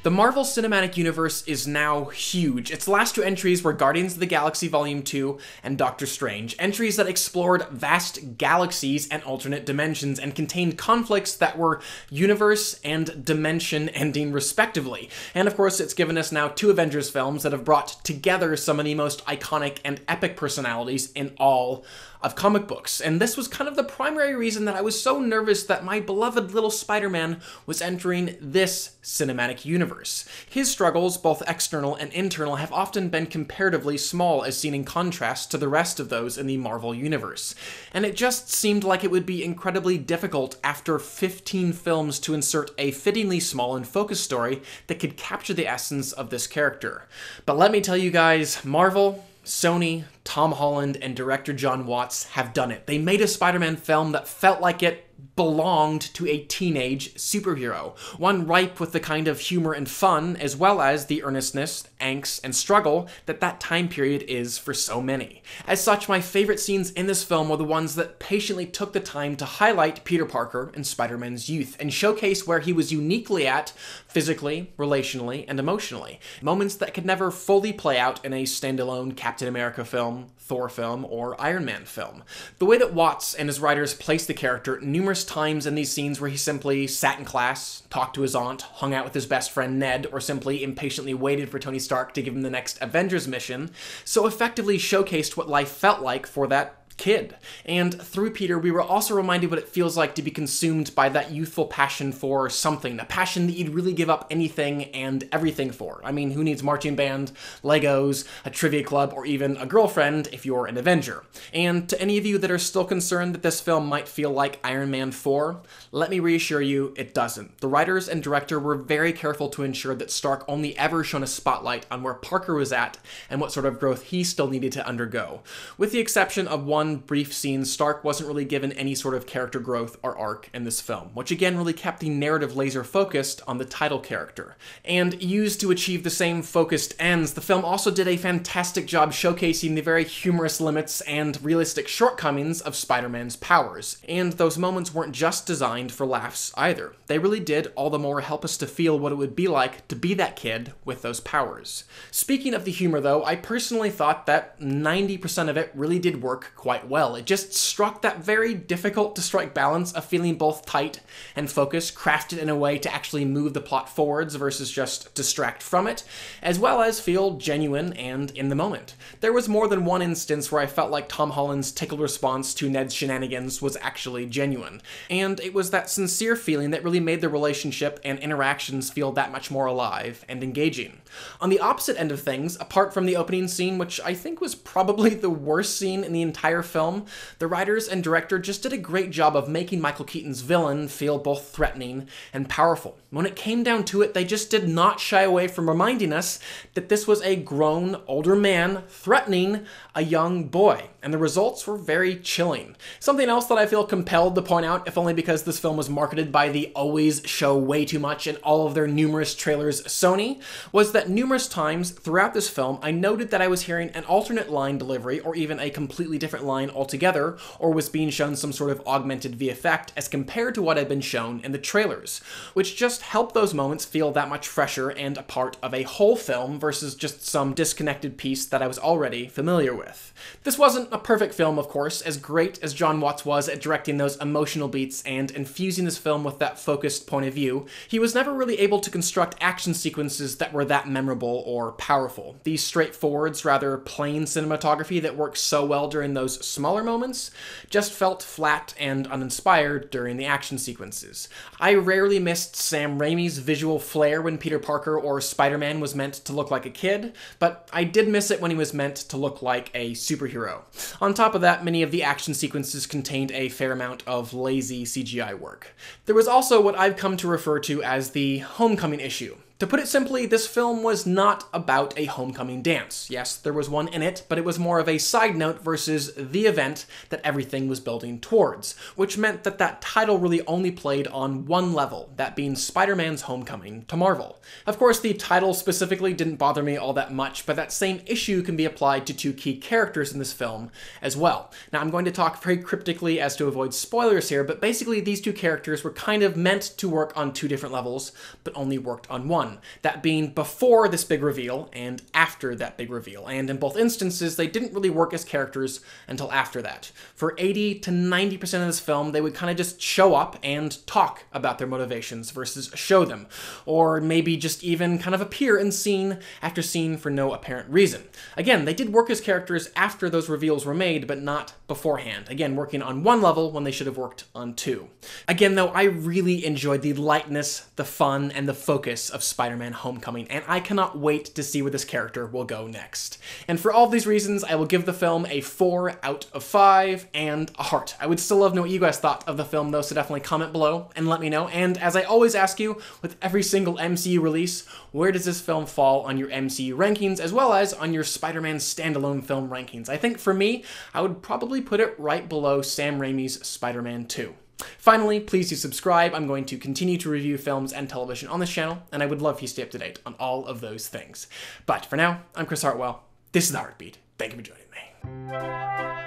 The Marvel Cinematic Universe is now huge. Its last two entries were Guardians of the Galaxy Volume 2 and Doctor Strange, entries that explored vast galaxies and alternate dimensions and contained conflicts that were universe and dimension ending respectively. And of course, it's given us now two Avengers films that have brought together some of the most iconic and epic personalities in all of comic books. And this was kind of the primary reason that I was so nervous that my beloved little Spider-Man was entering this cinematic universe. His struggles, both external and internal, have often been comparatively small as seen in contrast to the rest of those in the Marvel universe. And it just seemed like it would be incredibly difficult after 15 films to insert a fittingly small and focused story that could capture the essence of this character. But let me tell you guys, Marvel, Sony, Tom Holland, and director Jon Watts have done it. They made a Spider-Man film that felt like it belonged to a teenage superhero, one ripe with the kind of humor and fun, as well as the earnestness, angst, and struggle that time period is for so many. As such, my favorite scenes in this film were the ones that patiently took the time to highlight Peter Parker and Spider-Man's youth, and showcase where he was uniquely at, physically, relationally, and emotionally. Moments that could never fully play out in a standalone Captain America film, Thor film, or Iron Man film. The way that Watts and his writers placed the character numerous times in these scenes where he simply sat in class, talked to his aunt, hung out with his best friend Ned, or simply impatiently waited for Tony Stark to give him the next Avengers mission, so effectively showcased what life felt like for that kid. And through Peter, we were also reminded what it feels like to be consumed by that youthful passion for something, a passion that you'd really give up anything and everything for. I mean, who needs marching band, Legos, a trivia club, or even a girlfriend if you're an Avenger? And to any of you that are still concerned that this film might feel like Iron Man 4, let me reassure you, it doesn't. The writers and director were very careful to ensure that Stark only ever shone a spotlight on where Parker was at and what sort of growth he still needed to undergo. With the exception of one brief scene, Stark wasn't really given any sort of character growth or arc in this film, which again really kept the narrative laser focused on the title character. And used to achieve the same focused ends, the film also did a fantastic job showcasing the very humorous limits and realistic shortcomings of Spider-Man's powers. And those moments weren't just designed for laughs either. They really did all the more help us to feel what it would be like to be that kid with those powers. Speaking of the humor though, I personally thought that 90% of it really did work quite well. It just struck that very difficult to strike balance of feeling both tight and focused, crafted in a way to actually move the plot forwards versus just distract from it, as well as feel genuine and in the moment. There was more than one instance where I felt like Tom Holland's tickled response to Ned's shenanigans was actually genuine, and it was that sincere feeling that really made the relationship and interactions feel that much more alive and engaging. On the opposite end of things, apart from the opening scene, which I think was probably the worst scene in the entire film, the writers and director just did a great job of making Michael Keaton's villain feel both threatening and powerful. When it came down to it, they just did not shy away from reminding us that this was a grown, older man threatening a young boy, and the results were very chilling. Something else that I feel compelled to point out, if only because this film was marketed by the always show way too much in all of their numerous trailers Sony, was that numerous times throughout this film I noted that I was hearing an alternate line delivery or even a completely different line altogether, or was being shown some sort of augmented VFX as compared to what had been shown in the trailers, which just helped those moments feel that much fresher and a part of a whole film versus just some disconnected piece that I was already familiar with. This wasn't a perfect film, of course, as great as Jon Watts was at directing those emotional beats and infusing this film with that focused point of view. He was never really able to construct action sequences that were that memorable or powerful. These straightforward, rather plain cinematography that works so well during those smaller moments just felt flat and uninspired during the action sequences. I rarely missed Sam Raimi's visual flair when Peter Parker or Spider-Man was meant to look like a kid, but I did miss it when he was meant to look like a superhero. On top of that, many of the action sequences contained a fair amount of lazy CGI work. There was also what I've come to refer to as the homecoming issue. To put it simply, this film was not about a homecoming dance. Yes, there was one in it, but it was more of a side note versus the event that everything was building towards, which meant that that title really only played on one level, that being Spider-Man's homecoming to Marvel. Of course, the title specifically didn't bother me all that much, but that same issue can be applied to two key characters in this film as well. Now, I'm going to talk very cryptically as to avoid spoilers here, but basically these two characters were kind of meant to work on two different levels, but only worked on one. 1, that being before this big reveal and after that big reveal, and in both instances, they didn't really work as characters until after that. For 80 to 90% of this film, they would kind of just show up and talk about their motivations versus show them, or maybe just even kind of appear in scene after scene for no apparent reason. Again, they did work as characters after those reveals were made, but not beforehand. Again, working on one level when they should have worked on two. Again, though, I really enjoyed the lightness, the fun, and the focus of Spider-Man Homecoming, and I cannot wait to see where this character will go next. And for all of these reasons, I will give the film a 4 out of 5 and a heart. I would still love to know what you guys thought of the film, though, so definitely comment below and let me know. And as I always ask you, with every single MCU release, where does this film fall on your MCU rankings, as well as on your Spider-Man standalone film rankings? I think for me, I would probably put it right below Sam Raimi's Spider-Man 2. Finally, please do subscribe. I'm going to continue to review films and television on this channel, and I would love for you to stay up to date on all of those things. But for now, I'm Chris Hartwell. This is The Heartbeat. Thank you for joining me.